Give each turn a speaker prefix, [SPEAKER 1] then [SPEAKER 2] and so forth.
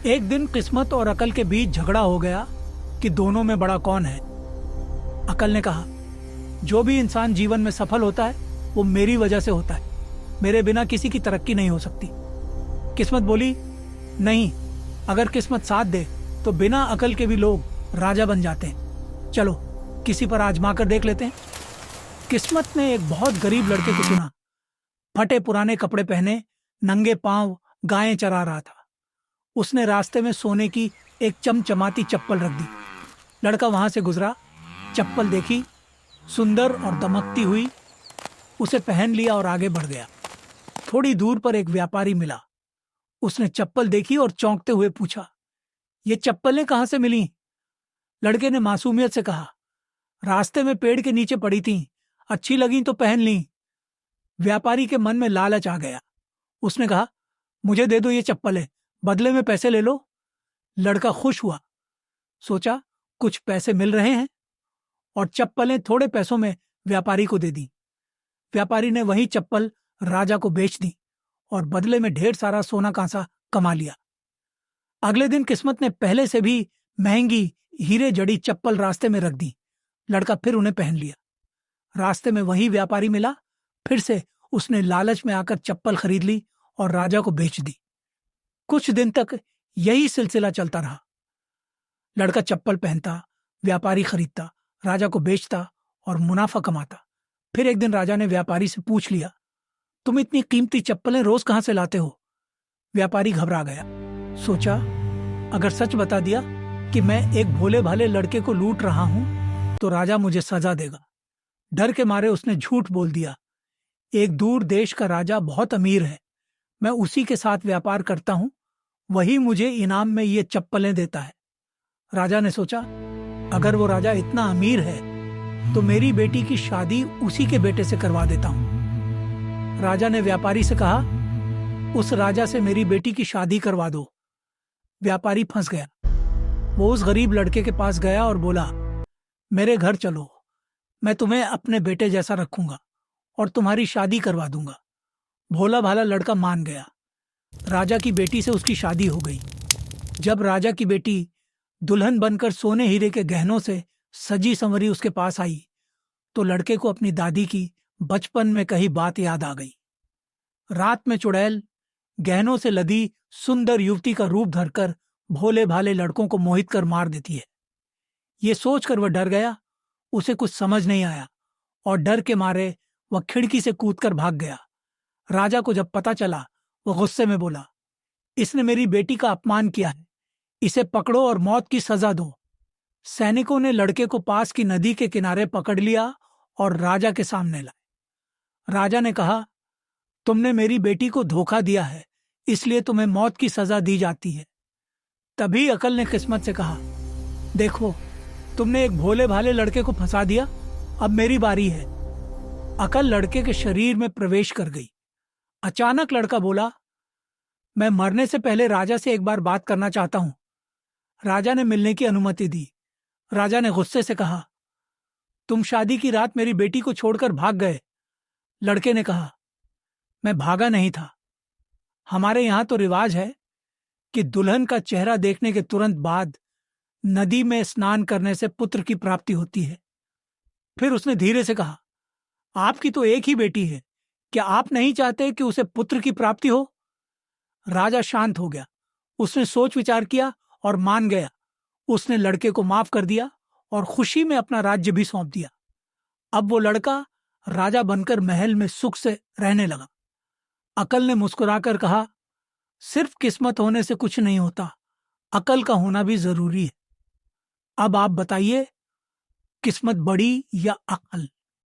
[SPEAKER 1] एक दिन किस्मत और अकल के बीच झगड़ा हो गया कि दोनों में बड़ा कौन है। अकल ने कहा, जो भी इंसान जीवन में सफल होता है वो मेरी वजह से होता है, मेरे बिना किसी की तरक्की नहीं हो सकती। किस्मत बोली, नहीं, अगर किस्मत साथ दे तो बिना अकल के भी लोग राजा बन जाते हैं। चलो किसी पर आजमा कर देख लेते हैं। किस्मत ने एक बहुत गरीब लड़के को चुना। फटे पुराने कपड़े पहने, नंगे पांव गायें चरा रहा था। उसने रास्ते में सोने की एक चमचमाती चप्पल रख दी। लड़का वहां से गुजरा, चप्पल देखी, सुंदर और दमकती हुई, उसे पहन लिया और आगे बढ़ गया। थोड़ी दूर पर एक व्यापारी मिला। उसने चप्पल देखी और चौंकते हुए पूछा, ये चप्पलें कहां से मिली? लड़के ने मासूमियत से कहा, रास्ते में पेड़ के नीचे पड़ी थीं, अच्छी लगी तो पहन ली। व्यापारी के मन में लालच आ गया। उसने कहा, मुझे दे दो ये चप्पलें, बदले में पैसे ले लो। लड़का खुश हुआ, सोचा कुछ पैसे मिल रहे हैं, और चप्पलें थोड़े पैसों में व्यापारी को दे दी। व्यापारी ने वही चप्पल राजा को बेच दी और बदले में ढेर सारा सोना कांसा कमा लिया। अगले दिन किस्मत ने पहले से भी महंगी हीरे जड़ी चप्पल रास्ते में रख दी। लड़का फिर उन्हें पहन लिया। रास्ते में वही व्यापारी मिला। फिर से उसने लालच में आकर चप्पल खरीद ली और राजा को बेच दी। कुछ दिन तक यही सिलसिला चलता रहा। लड़का चप्पल पहनता, व्यापारी खरीदता, राजा को बेचता और मुनाफा कमाता। फिर एक दिन राजा ने व्यापारी से पूछ लिया, तुम इतनी कीमती चप्पलें रोज कहां से लाते हो? व्यापारी घबरा गया। सोचा, अगर सच बता दिया कि मैं एक भोले भाले लड़के को लूट रहा हूं तो राजा मुझे सजा देगा। डर के मारे उसने झूठ बोल दिया, एक दूर देश का राजा बहुत अमीर है, मैं उसी के साथ व्यापार करता हूं, वही मुझे इनाम में ये चप्पलें देता है। राजा ने सोचा, अगर वो राजा इतना अमीर है तो मेरी बेटी की शादी उसी के बेटे से करवा देता हूं। राजा ने व्यापारी से कहा, उस राजा से मेरी बेटी की शादी करवा दो। व्यापारी फंस गया। वो उस गरीब लड़के के पास गया और बोला, मेरे घर चलो, मैं तुम्हें अपने बेटे जैसा रखूंगा और तुम्हारी शादी करवा दूंगा। भोला भाला लड़का मान गया। राजा की बेटी से उसकी शादी हो गई। जब राजा की बेटी दुल्हन बनकर सोने हीरे के गहनों से सजी संवरी उसके पास आई तो लड़के को अपनी दादी की बचपन में कही बात याद आ गई। रात में चुड़ैल गहनों से लदी सुंदर युवती का रूप धरकर भोले भाले लड़कों को मोहित कर मार देती है। ये सोचकर वह डर गया। उसे कुछ समझ नहीं आया और डर के मारे वह खिड़की से कूदकर भाग गया। राजा को जब पता चला, वह गुस्से में बोला, इसने मेरी बेटी का अपमान किया है, इसे पकड़ो और मौत की सजा दो। सैनिकों ने लड़के को पास की नदी के किनारे पकड़ लिया और राजा के सामने लाए। राजा ने कहा, तुमने मेरी बेटी को धोखा दिया है, इसलिए तुम्हें मौत की सजा दी जाती है। तभी अकल ने किस्मत से कहा, देखो, तुमने एक भोले भाले लड़के को फंसा दिया, अब मेरी बारी है। अकल लड़के के शरीर में प्रवेश कर गई। अचानक लड़का बोला, मैं मरने से पहले राजा से एक बार बात करना चाहता हूं। राजा ने मिलने की अनुमति दी। राजा ने गुस्से से कहा, तुम शादी की रात मेरी बेटी को छोड़कर भाग गए। लड़के ने कहा, मैं भागा नहीं था। हमारे यहां तो रिवाज है कि दुल्हन का चेहरा देखने के तुरंत बाद नदी में स्नान करने से पुत्र की प्राप्ति होती है। फिर उसने धीरे से कहा, आपकी तो एक ही बेटी है, क्या आप नहीं चाहते कि उसे पुत्र की प्राप्ति हो? राजा शांत हो गया। उसने सोच विचार किया और मान गया। उसने लड़के को माफ कर दिया और खुशी में अपना राज्य भी सौंप दिया। अब वो लड़का राजा बनकर महल में सुख से रहने लगा। अकल ने मुस्कुराकर कहा, सिर्फ किस्मत होने से कुछ नहीं होता, अकल का होना भी जरूरी है। अब आप बताइए, किस्मत बड़ी या अकल?